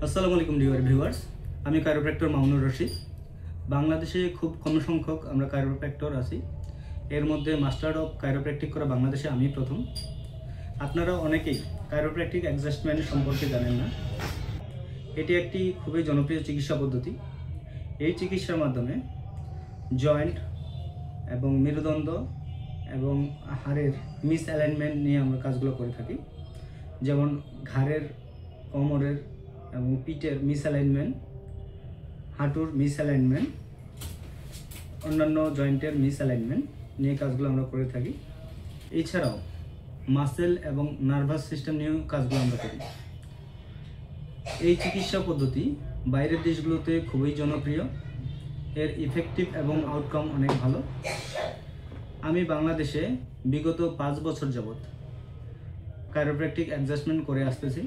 আসসালামু আলাইকুম dear viewers, আমি কাইরোপ্র্যাক্টর মামুনুর রশিদ। বাংলাদেশে খুব কম সংখ্যক আমরা কাইরোপ্র্যাক্টর আছি। এর মধ্যে মাস্টার অফ কাইরোপ্র্যাকটিক করা বাংলাদেশে আমি প্রথম। আপনারা অনেকেই কাইরোপ্র্যাকটিক অ্যাডজাস্টমেন্ট সম্পর্কে জানেন না। এটি একটি খুবই জনপ্রিয় চিকিৎসা পদ্ধতি। এই চিকিৎসার মাধ্যমে জয়েন্ট এবং মেরুদণ্ড এবং হাড়ের মিস অ্যালাইনমেন্ট নিয়ে আমরা কাজগুলো করে থাকি, যেমন ঘাড়ের, কোমরের এবং পিঠের মিস অ্যালাইনমেন্ট, হাঁটুর মিস অ্যালাইনমেন্ট, অন্যান্য জয়েন্টের মিস অ্যালাইনমেন্ট নিয়ে কাজগুলো আমরা করে থাকি। এছাড়াও মাসেল এবং নার্ভাস সিস্টেম নিয়েও কাজগুলো আমরা করি। এই চিকিৎসা পদ্ধতি বাইরের দেশগুলোতে খুবই জনপ্রিয়। এর ইফেক্টিভ এবং আউটকাম অনেক ভালো। আমি বাংলাদেশে বিগত 5 বছর যাবৎ কাইরোপ্র্যাকটিক অ্যাডজাস্টমেন্ট করে আসতেছি।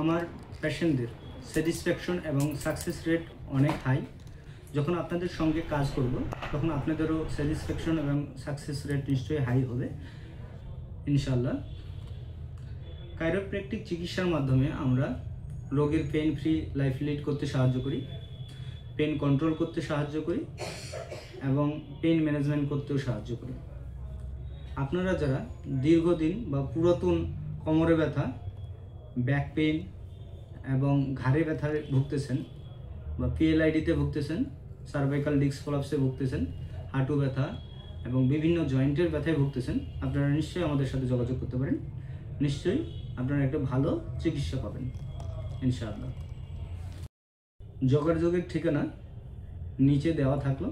আমার পেশেন্টদের স্যাটিসফ্যাকশন এবং সাকসেস রেট অনেক হাই। যখন আপনাদের সঙ্গে কাজ করব তখন আপনাদেরও স্যাটিসফ্যাকশন এবং সাকসেস রেট নিশ্চয়ই হাই হবে ইনশাআল্লাহ। কাইরোপ্র্যাকটিক চিকিৎসার মাধ্যমে আমরা রোগীর পেইন ফ্রি লাইফ লিড করতে সাহায্য করি, পেইন কন্ট্রোল করতে সাহায্য করি এবং পেইন ম্যানেজমেন্ট করতেও সাহায্য করি। আপনারা যারা দীর্ঘদিন বা পুরাতন কোমরে ব্যথা, ব্যাক পেইন এবং ঘাড়ে ব্যথায় ভুগতেছেন বা পিএলআইডিতে ভুগতেছেন, সার্ভাইকাল ডিস্ক প্রলাপসে ভুগতেছেন, হাঁটু ব্যথা এবং বিভিন্ন জয়েন্টের ব্যথায় ভুগতেছেন, আপনারা নিশ্চয়ই আমাদের সাথে যোগাযোগ করতে পারেন। নিশ্চয়ই আপনারা একটা ভালো চিকিৎসা পাবেন ইনশাআল্লাহ। যোগাযোগের ঠিকানা নিচে দেওয়া থাকলো।